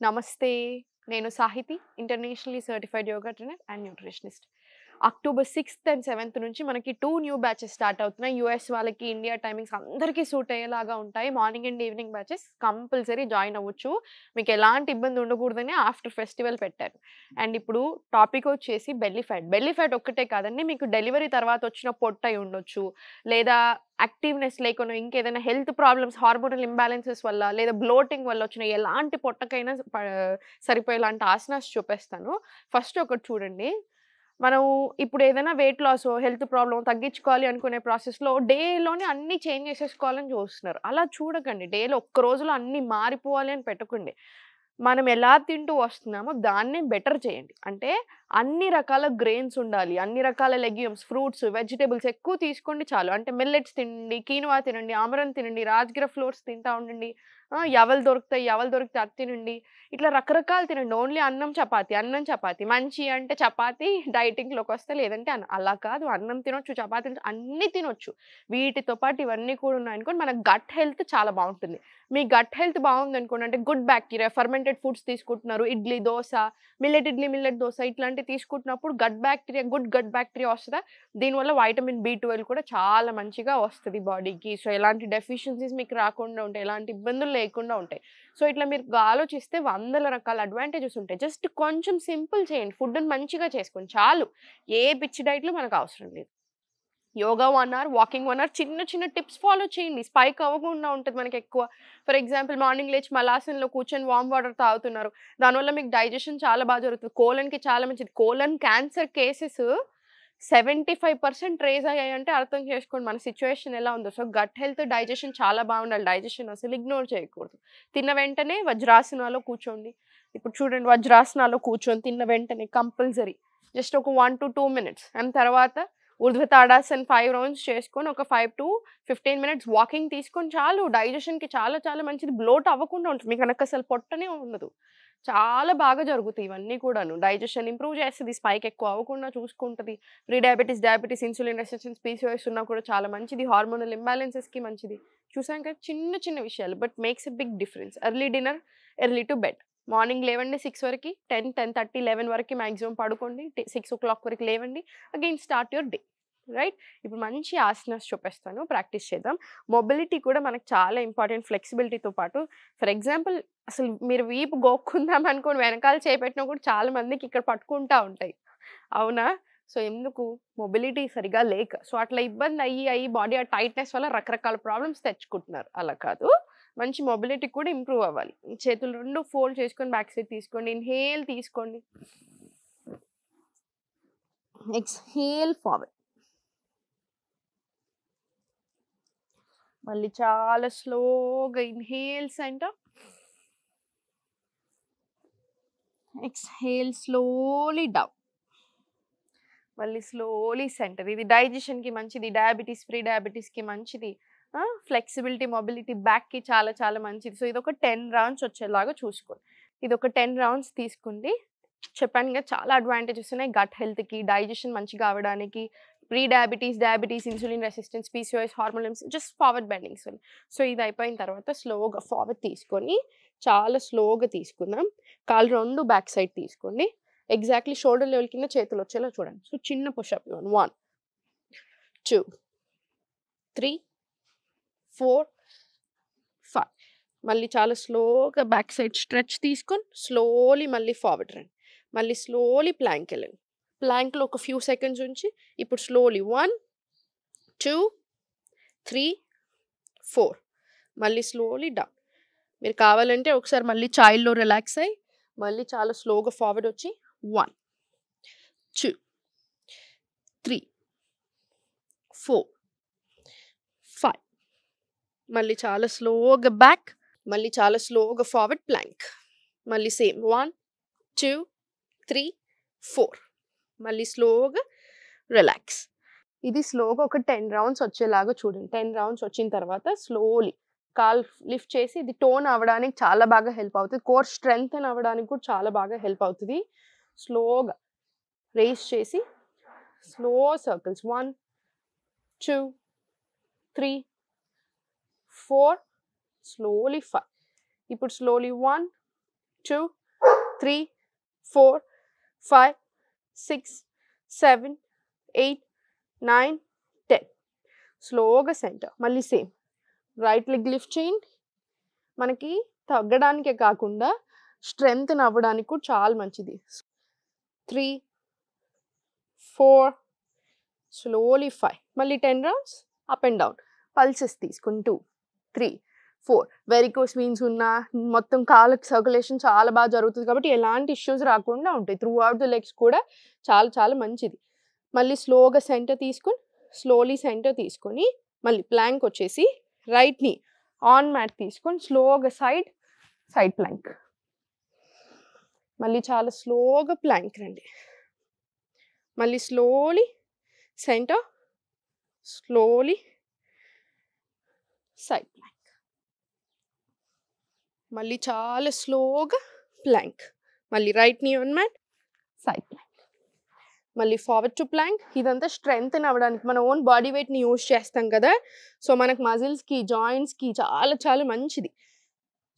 నమస్తే. నేను Sahiti, internationally certified yoga trainer and nutritionist. October 6థ్ అండ్ 7థ్ నుంచి మనకి 2 న్యూ బ్యాచెస్ స్టార్ట్ అవుతున్నాయి. యూఎస్ వాళ్ళకి, ఇండియా టైమింగ్స్ అందరికీ సూట్ అయ్యేలాగా ఉంటాయి. Morning and evening batches compulsory join అవ్వచ్చు. మీకు ఎలాంటి ఇబ్బంది ఉండకూడదని ఆఫ్టర్ ఫెస్టివల్ పెట్టారు. అండ్ ఇప్పుడు టాపిక్ వచ్చేసి బెల్లీ ఫ్యాట్. బెల్లీ ఫ్యాట్ ఒక్కటే కాదండి, మీకు డెలివరీ తర్వాత వచ్చిన పొట్ట అయి ఉండొచ్చు, లేదా యాక్టివ్‌నెస్ లేకుండా ఇంకేదైనా హెల్త్ ప్రాబ్లమ్స్, హార్మోనల్ ఇంబాలెన్సెస్ వల్ల, లేదా బ్లోటింగ్ వల్ల వచ్చిన ఎలాంటి పొట్టకైనా సరిపోయేలాంటి ఆసనాస్ చూపిస్తాను. ఫస్ట్ ఒకటి చూడండి. మనం ఇప్పుడు ఏదైనా వెయిట్ లాసో, హెల్త్ ప్రాబ్లమ్ తగ్గించుకోవాలి అనుకునే ప్రాసెస్‌లో డేలోనే అన్నీ చేంజ్ చేసేసుకోవాలని చూస్తున్నారు. అలా చూడకండి. డేలో ఒక్క రోజులో అన్నీ మారిపోవాలి అని పెట్టకండి. మనం ఎలా తింటూ వస్తున్నామో దాన్నే బెటర్ చేయండి. అంటే అన్ని రకాల గ్రెయిన్స్ ఉండాలి. అన్ని రకాల లెగ్యూమ్స్, ఫ్రూట్స్, వెజిటబుల్స్ ఎక్కువ తీసుకోండి చాలు. అంటే మిల్లెట్స్ తినండి, కీనువా తినండి, అమరన్ తినండి, రాజ్‌గిర ఫ్లోర్స్ తింటా ఉండండి. యవలు దొరుకుతాయి, యవలు దొరికితే అది తినండి. ఇట్లా రకరకాలు తినండి. ఓన్లీ అన్నం, చపాతీ, అన్నం, చపాతీ. మంచి అంటే చపాతీ డైటింగ్‌లోకొస్తే, లేదంటే అలా కాదు. అన్నం తినొచ్చు, చపాతీ అన్నీ తినొచ్చు. వీటితో పాటు ఇవన్నీ కూడా ఉన్నాయనుకోండి, మన గట్ హెల్త్ చాలా బావుంటుంది. మీ గట్ హెల్త్ బావుందనుకోండి, అంటే గుడ్ బాక్టీరియా, ఫెర్మెంటెడ్ ఫుడ్స్ తీసుకుంటున్నారు. ఇడ్లీ, దోస, మిల్లెట్ ఇడ్లీ, మిల్లెట్ దోస ఇట్లాంటివి తీసుకుంటున్నప్పుడు గట్ బాక్టీరియా వస్తదా? దీనివల్ల వైటమిన్ బి12 కూడా చాలా మంచిగా వస్తది బాడీకి. సో, ఎలాంటి డెఫిషియన్సీస్ మీకు రాకుండా ఉంటాయి. ఎలాంటి ఇబ్బందులు లేకుండా ఉంటాయి. సో, ఇట్లా మీరు ఆలోచిస్తే వందల రకాల అడ్వాంటేజెస్ ఉంటాయి. జస్ట్ కొంచెం సింపుల్ చేయండి. ఫుడ్‌ని మంచిగా చేసుకోండి చాలు. ఏ పిచ్చి డైట్‌లు మనకు అవసరం లేదు. యోగా 1 అవర్, వాకింగ్ 1 అవర్, చిన్న చిన్న టిప్స్ ఫాలో చేయండి. స్పైక్ అవ్వకుండా ఉంటది మనకెక్కువ. ఫర్ ఎగ్జాంపుల్ మార్నింగ్ లేచి మలాసన్‌లో కూర్చొని వార్మ్ వాటర్ తాగుతున్నారు. దానివల్ల మీకు డైజెషన్ చాలా జరుగుతది. కోలన్‌కి చాలా మంచిది. కోలన్ క్యాన్సర్ కేసెస్ 75% రేజ్ అయ్యాయంటే అర్థం చేసుకోండి మన సిట్యుయేషన్ ఎలా ఉందో. సో, గట్ హెల్త్, డైజెషన్ చాలా బావుండాలి. డైజెషన్ అసలు ఇగ్నోర్ చేయకూడదు. తిన్న వెంటనే వజ్రాసనాలో కూర్చోండి. ఇప్పుడు చూడండి, వజ్రాసనాలో కూర్చొని తిన్న వెంటనే కంపల్సరీ జస్ట్ ఒక 1-2 మినిట్స్ అండ్ తర్వాత ఊర్ధ్వ తాడాసన్ 5 రౌండ్స్ చేసుకొని ఒక 5-15 మినిట్స్ వాకింగ్ తీసుకొని చాలు. డైజెషన్‌కి చాలా చాలా మంచిది. బ్లోట్ అవ్వకుండా ఉంటుంది. మీకు గనకసలు పొట్టనే ఉండదు. చాలా బాగా జరుగుతాయి ఇవన్నీ కూడాను. డైజెషన్ ఇంప్రూవ్ చేస్తది. స్పైక్ ఎక్కువ అవ్వకుండా చూసుకుంటది. Pre diabetes, diabetes, insulin resistance, PCOS ఉన్నా కూడా చాలా మంచిది. హార్మోనల్ ఇంబాలెన్సెస్‌కి మంచిది. చూసాం కదా, చిన్న చిన్న విషయాలు but makes a big difference. Early dinner, early to bed. Morning లేవండి 6 వరకి. 10, 10:30, 11 వరకి మాక్సిమం పడుకోండి. 6:00 వరకు లేవండి. Again start your day. Right? ఇప్పుడు మంచి ఆసనాస్ చూపిస్తాను. ప్రాక్టీస్ చేద్దాం. మొబిలిటీ కూడా మనకు చాలా ఇంపార్టెంట్, ఫ్లెక్సిబిలిటీతో పాటు. ఫర్ ఎగ్జాంపుల్, అసలు మీరు వీపు గోక్కుందాం అనుకోని వెనకాల చేపెట్టినా కూడా చాలా మందికి ఇక్కడ పట్టుకుంటా ఉంటాయి. అవునా? సో, ఎందుకు? మొబిలిటీ సరిగ్గా లేక. సో, అట్లా ఇబ్బంది అయ్యి బాడీ ఆ టైట్‌నెస్ వల్ల రకరకాల ప్రాబ్లమ్స్ తెచ్చుకుంటున్నారు. అలా కాదు. మంచి మొబిలిటీ కూడా ఇంప్రూవ్ అవ్వాలి. చేతులు 2 ఫోల్డ్ చేసుకొని బ్యాక్ సైడ్ తీసుకోండి. ఇన్‌హేల్ తీసుకోండి. Exhale forward. మళ్ళీ చాలా స్లోగా inhale centre. Exhale slowly down. మళ్ళీ స్లోలీ సెంటర్. ఇది డైజెషన్‌కి మంచిది. డయాబెటిస్, ప్రీ డయాబెటిస్‌కి మంచిది. ఫ్లెక్సిబిలిటీ, మొబిలిటీ బ్యాక్‌కి చాలా చాలా మంచిది. సో, ఇదొక 10 రౌండ్స్ వచ్చేలాగా చూసుకోండి. ఇదొక 10 రౌండ్స్ తీసుకోండి. చెప్పాను కదా, చాలా అడ్వాంటేజెస్ ఉన్నాయి. గట్ హెల్త్‌కి, డైజెషన్ మంచిగా అవ్వడానికి, pre diabetes, diabetes, insulin resistance, PCOS, hormones, just forward bendings ఉన్నాయి. సో, ఇది అయిపోయిన తర్వాత స్లోగా ఫార్వర్డ్ తీసుకొని చాలా స్లోగా తీసుకుందాం. కాళ్ళు 2 బ్యాక్ సైడ్ తీసుకోండి. ఎగ్జాక్ట్‌లీ షోల్డర్ లెవెల్ కింద చేతులొచ్చేలా చూడండి. సో, చిన్న పుషప్ ఇవ్వండి. 1, 2, 3, 4, 5. మళ్ళీ చాలా స్లోగా బ్యాక్ సైడ్ స్ట్రెచ్ తీసుకొని స్లోలీ మళ్ళీ ఫార్వర్డ్ రండి. మళ్ళీ స్లోలీ ప్లాంక్‌కెళ్ళండి. ప్లాంక్‌లో ఒక ఫ్యూ సెకండ్స్ ఉంచి ఇప్పుడు స్లోలీ 1, 2, 3, 4. మళ్ళీ స్లోలీ డౌన్. మీరు కావాలంటే ఒకసారి మళ్ళీ చైల్డ్‌లో రిలాక్స్ అయ్యి మళ్ళీ చాలా స్లోగా ఫార్వర్డ్ వచ్చి 1, 2, 3, 4, 5. మళ్ళీ చాలా స్లోగా బ్యాక్. మళ్ళీ చాలా స్లోగా ఫార్వర్డ్ ప్లాంక్. మళ్ళీ సేమ్ 1, 2, 3, 4. మళ్ళీ స్లోగా రిలాక్స్. ఇది స్లోగా ఒక 10 రౌండ్స్ వచ్చేలాగా చూడండి. 10 రౌండ్స్ వచ్చిన తర్వాత స్లోలీ కాలు లిఫ్ట్ చేసి, ఇది టోన్ అవ్వడానికి చాలా బాగా హెల్ప్ అవుతది. కోర్ స్ట్రెంథెన్ అవ్వడానికి కూడా చాలా బాగా హెల్ప్ అవుతది. స్లోగా రైజ్ చేసి స్లో సర్కిల్స్ 1, 2, 3, 4, స్లోలీ 5. ఇప్పుడు స్లోలీ 1, 2 3 4 5 6 7 8 9 10 స్లోగా సెంటర్ మళ్ళీ సేమ్ రైట్ లెగ్ లిఫ్ట్ చేయండి మనకి తగ్గడానికే కాకుండా స్ట్రెంగ్త్ అవ్వడానికి కూడా చాలా మంచిది 3 4 slowly 5 మళ్ళీ 10 rounds up and down pulses తీసుకుని 2 3 4 వెరికోస్ వీన్స్ ఉన్న మొత్తం కాళ్ళకి సర్క్యులేషన్ చాలా బాగా జరుగుతుంది కాబట్టి ఎలాంటి ఇష్యూస్ రాకుండా ఉంటాయి త్రూ అవుట్ ద లెగ్స్ కూడా చాలా చాలా మంచిది మళ్ళీ స్లోగా సెంటర్ తీసుకుని స్లోలీ సెంటర్ తీసుకొని మళ్ళీ ప్లాంక్ వచ్చేసి రైట్ని ఆన్ మ్యాట్ తీసుకొని స్లోగా సైడ్ ప్లాంక్ మళ్ళీ చాలా స్లోగా ప్లాంక్ రండి మళ్ళీ slowly centre slowly side Planck మళ్ళీ చాలా స్లోగా ప్లాంక్ మళ్ళీ రైట్ నీ ఆన్ మ్యాట్ సైడ్ ప్లాంక్ మళ్ళీ ఫార్వర్డ్ టు ప్లాంక్ ఇదంతా స్ట్రెంగ్త్ అవ్వడానికి మన ఓన్ బాడీ వెయిట్ని యూజ్ చేస్తాం కదా సో మనకు మజిల్స్కి జాయింట్స్కి చాలా చాలా మంచిది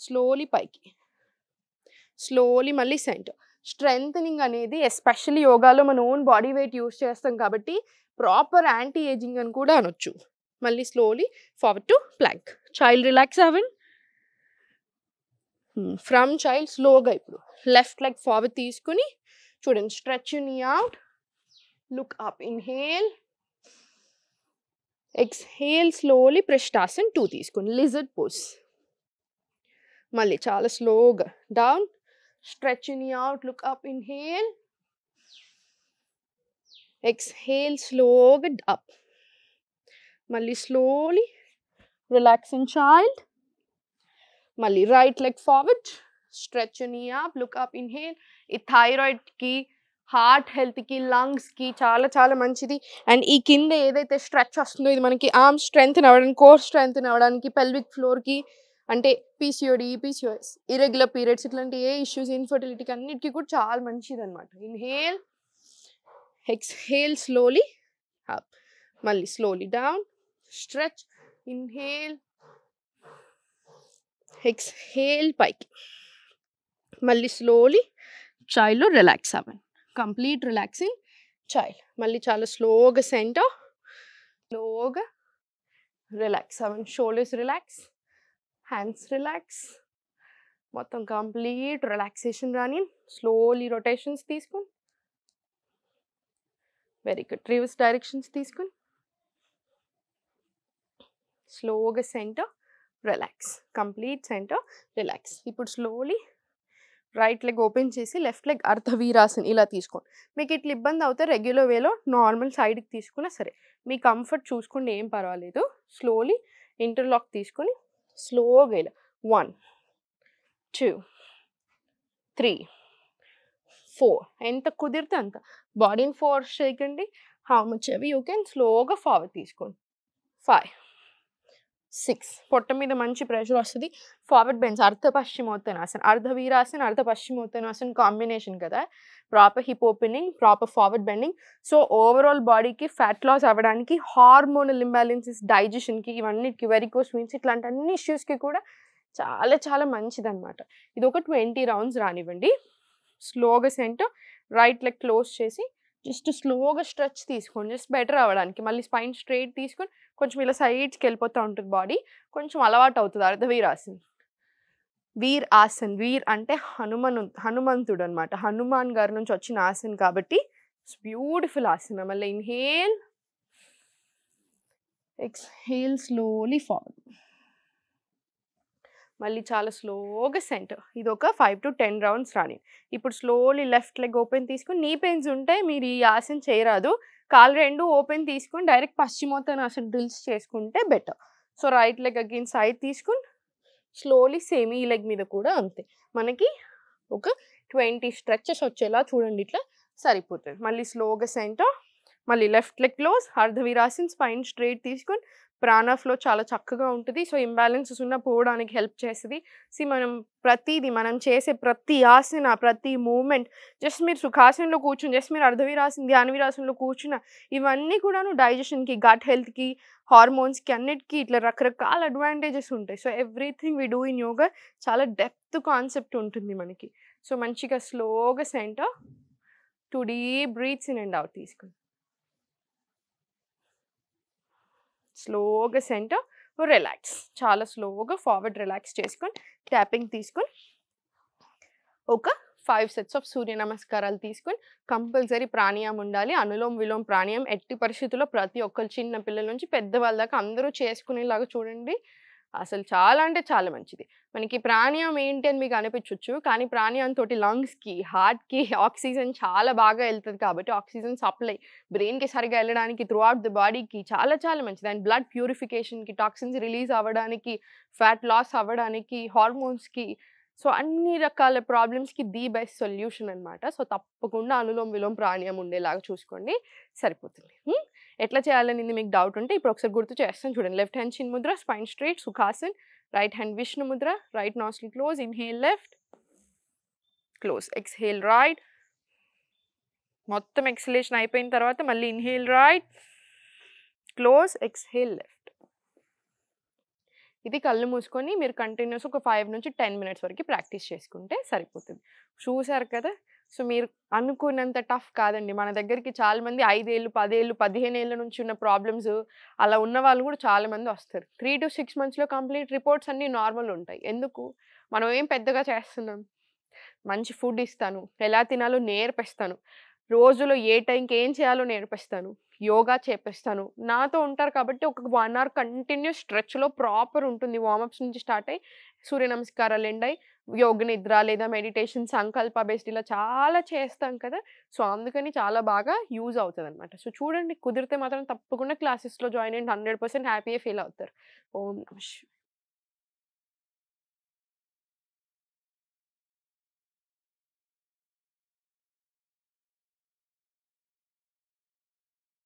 స్లోలీ పైకి స్లోలీ మళ్ళీ సెంటర్ స్ట్రెంగ్తనింగ్ అనేది ఎస్పెషల్లీ యోగాలో మన ఓన్ బాడీ వెయిట్ యూజ్ చేస్తాం కాబట్టి ప్రాపర్ యాంటీ ఏజింగ్ అని కూడా అనొచ్చు మళ్ళీ slowly forward to plank child relax అవ్వండి ఫ్రమ్ చైల్డ్ స్లోగా ఇప్పుడు లెఫ్ట్ లెగ్ ఫార్వర్డ్ తీసుకుని చూడండి stretch knee out look up inhale exhale slowly ప్రెస్టాసన్ 2 తీసుకుని లిజర్డ్ పోజ్ మళ్ళీ చాలా స్లోగా down stretch knee out look up inhale exhale స్లోగా అప్ మళ్ళీ స్లోలీ రిలాక్సింగ్ చైల్డ్ మళ్ళీ right leg forward stretch knee up look up inhale ఈ థైరాయిడ్కి హార్ట్ హెల్త్కి లంగ్స్కి చాలా చాలా మంచిది అండ్ ఈ కింద ఏదైతే స్ట్రెచ్ వస్తుందో ఇది మనకి ఆర్మ్ స్ట్రెంగ్త్ అవ్వడానికి కోర్ స్ట్రెంగ్త్ అవ్వడానికి పెల్విక్ ఫ్లోర్కి అంటే పీసీఓడి పీసీఓఎస్ ఇరెగ్యులర్ పీరియడ్స్ ఇట్లాంటి ఏ ఇష్యూస్ ఇన్ఫర్టిలిటీకి అన్నిటికీ కూడా చాలా మంచిది అనమాట ఇన్హేల్ ఎక్స్హేల్ స్లోలీ అప్ మళ్ళీ slowly down stretch inhale exhale పైకి మళ్ళీ స్లోలీ చైల్డ్లో రిలాక్స్ అవ్వండి కంప్లీట్ రిలాక్సింగ్ చైల్డ్ మళ్ళీ చాలా స్లోగా సెంటర్ స్లోగా రిలాక్స్ అవ్వండి షోల్డర్స్ రిలాక్స్ హ్యాండ్స్ రిలాక్స్ మొత్తం కంప్లీట్ రిలాక్సేషన్ రాని స్లోలీ రొటేషన్స్ తీసుకుని వెరీ గుడ్ రివర్స్ డైరెక్షన్స్ తీసుకుని స్లోగా centre relax complete centre relax ఇప్పుడు స్లోలీ రైట్ లెగ్ ఓపెన్ చేసి లెఫ్ట్ లెగ్ అర్ధవీరాసన్ ఇలా తీసుకోండి మీకు ఇట్లా ఇబ్బంది అవుతే రెగ్యులర్ వేలో నార్మల్ సైడ్కి తీసుకున్నా సరే మీ కంఫర్ట్ చూసుకుంటే ఏం పర్వాలేదు స్లోలీ ఇంటర్లాక్ తీసుకొని స్లోగా ఇలా 1 2 3 4 ఎంత కుదిరితే అంత బాడీని ఫోర్స్ చేయకండి how much ever you can స్లోగా ఫార్వర్డ్ తీసుకోండి 5 6 పొట్ట మీద మంచి ప్రెషర్ వస్తుంది ఫార్వర్డ్ బెండ్స్ అర్ధ పశ్చిమోత్తనాసన్ అర్ధవీరాసన్ అర్ధ పశ్చిమోత్తనాసన్ కాంబినేషన్ కదా proper hip opening proper forward bending so overall బాడీకి ఫ్యాట్ లాస్ అవ్వడానికి హార్మోనల్ ఇంబ్యాలెన్సెస్ డైజెషన్కి ఇవన్నిటికి వెరికోస్ వీన్స్ ఇట్లాంటి అన్ని ఇష్యూస్కి కూడా చాలా చాలా మంచిదన్నమాట ఇది ఒక 20 రౌండ్స్ రానివ్వండి స్లోగా సెంటర్ రైట్ లెగ్ క్లోజ్ చేసి జస్ట్ స్లోగా స్ట్రెచ్ తీసుకోండి జస్ట్ బెటర్ అవ్వడానికి మళ్ళీ స్పైన్ స్ట్రైట్ తీసుకొని కొంచెం ఇలా సైడ్స్కి వెళ్ళిపోతూ ఉంటుంది బాడీ కొంచెం అలవాటు అవుతుంది అర్ధవీరాసన్ వీర్ ఆసన్ వీర్ అంటే హనుమంతుడు అనమాట హనుమాన్ గారి నుంచి వచ్చిన ఆసన్ కాబట్టి బ్యూటిఫుల్ ఆసన మళ్ళీ ఇన్హేల్ ఎక్స్హేల్ స్లోలీ ఫార్వర్డ్ మళ్ళీ చాలా స్లోగా సెంటర్ ఇది ఒక 5 to 10 రౌండ్స్ రాని ఇప్పుడు స్లోలీ లెఫ్ట్ లెగ్ ఓపెన్ తీసుకుని నీ పెయిన్స్ ఉంటే మీరు ఈ ఆసన చేయరాదు కాళ్ళు రెండు ఓపెన్ తీసుకుని డైరెక్ట్ పశ్చిమోత్తనాసన డ్రిల్స్ చేసుకుంటే better so right leg again side తీసుకుని స్లోలీ సేమ్ ఈ లెగ్ మీద కూడా అంతే మనకి ఒక 20 స్ట్రెచెస్ వచ్చేలా చూడండి ఇట్లా సరిపోతుంది మళ్ళీ స్లోగా సెంటర్ మళ్ళీ లెఫ్ట్ లెగ్ క్లోజ్ అర్ధవీరాసన్ స్పైన్ స్ట్రైట్ తీసుకొని ప్రాణ ఫ్లో చాలా చక్కగా ఉంటది. సో, ఇంబాలెన్సెస్ ఉన్నా పోవడానికి హెల్ప్ చేస్తది. మనం ప్రతీది మనం చేసే ప్రతి ఆసన, ప్రతి మూవ్‌మెంట్ జస్ట్ మీరు సుఖాసనంలో కూర్చొని జస్ట్ మీరు అర్ధవీరాసన, ధ్యాన వీరాసనంలో కూర్చున్న ఇవన్నీ కూడాను డైజెషన్‌కి, గట్ హెల్త్‌కి, హార్మోన్స్‌కి అన్నిటికి ఇట్లా రకరకాల అడ్వాంటేజెస్ ఉంటాయి. So, everything we do in yoga చాలా డెప్త్ కాన్సెప్ట్ ఉంటుంది మనకి. సో, మంచిగా స్లోగా centre 2 deep breaths in and out తీసుకోండి. స్లోగా సెంటర్, రిలాక్స్. చాలా స్లోగా ఫార్వర్డ్ రిలాక్స్ చేసుకొని ట్యాపింగ్ తీసుకొని ఒక 5 సెట్స్ ఆఫ్ సూర్య నమస్కారాలు తీసుకొని కంపల్సరీ ప్రాణాయామం ఉండాలి. అనులోమ్ విలోమ్ ప్రాణాయామం ఎట్టి పరిస్థితుల్లో ప్రతి ఒక్కరు చిన్న పిల్లల నుంచి పెద్దవాళ్ళ దాకా అందరూ చేసుకునేలాగా చూడండి. అసలు చాలా అంటే చాలా మంచిది. మనకి ప్రాణాయామం ఏంటి అని మీకు అనిపించొచ్చు. కానీ ప్రాణాయామంతోటి లంగ్స్‌కి, హార్ట్‌కి ఆక్సిజన్ చాలా బాగా ఎళ్తది కాబట్టి ఆక్సిజన్ సప్లై బ్రెయిన్‌కి సరిగ్గా ఎళ్ళడానికి త్రూ ఔట్ ది బాడీకి చాలా చాలా మంచిది. అండ్ బ్లడ్ ప్యూరిఫికేషన్‌కి, టాక్సిన్స్ రిలీజ్ అవ్వడానికి, ఫ్యాట్ లాస్ అవ్వడానికి, హార్మోన్స్‌కి సో, అన్ని రకాల ప్రాబ్లమ్స్‌కి ది బెస్ట్ సొల్యూషన్ అనమాట. సో, తప్పకుండా అనులోమ్ విలోమ్ ప్రాణాయామం ఉండేలాగా చూసుకోండి. సరిపోతుంది. ఎట్లా చేయాలనేది మీకు డౌట్ ఉంటే ఇప్పుడు ఒకసారి గుర్తు చేస్తాను చూడండి. లెఫ్ట్ హ్యాండ్ చిన్ mudra, spine straight Sukhasan. Right hand Vishnu mudra, right nostril close, inhale left, close. Exhale right. మొత్తం ఎక్స్‌హలేషన్ అయిపోయిన తర్వాత మళ్ళీ inhale right, close, exhale left. ఇది కళ్ళు మూసుకొని మీరు కంటిన్యూస్ ఒక 5-10 మినిట్స్ వరకు ప్రాక్టీస్ చేసుకుంటే సరిపోతుంది. చూసారు కదా! సో, మీరు అనుకున్నంత టఫ్ కాదండి. మన దగ్గరికి చాలామంది 5 ఏళ్ళు, 10 ఏళ్ళు, 15 ఏళ్ల నుంచి ఉన్న ప్రాబ్లమ్స్ అలా ఉన్నవాళ్ళు కూడా చాలామంది వస్తారు. 3-6 మంత్స్‌లో కంప్లీట్ రిపోర్ట్స్ అన్నీ నార్మల్ ఉంటాయి. ఎందుకు? మనం ఏం పెద్దగా చేస్తున్నాం? మంచి ఫుడ్ ఇస్తాను. ఎలా తినాలో నేర్పిస్తాను. రోజులో ఏ టైంకి ఏం చేయాలో నేర్పిస్తాను. యోగా చేపిస్తాను. నాతో ఉంటారు కాబట్టి ఒక 1 అవర్ కంటిన్యూస్ స్ట్రెచ్‌లో ప్రాపర్ ఉంటుంది. వార్మప్స్ నుంచి స్టార్ట్ అయ్యి సూర్య నమస్కారాలు ఎండ్ అయ్యి యోగ నిద్ర లేదా మెడిటేషన్, సంకల్ప బేస్డ్ ఇలా చాలా చేస్తాం కదా! సో, అందుకని చాలా బాగా యూజ్ అవుతదనమాట. సో, చూడండి కుదిరితే మాత్రం తప్పకుండా క్లాసెస్‌లో జాయిన్ అయ్యండి. 100% హ్యాపీయే ఫీల్ అవుతారు. ఓం నమః శివాయ.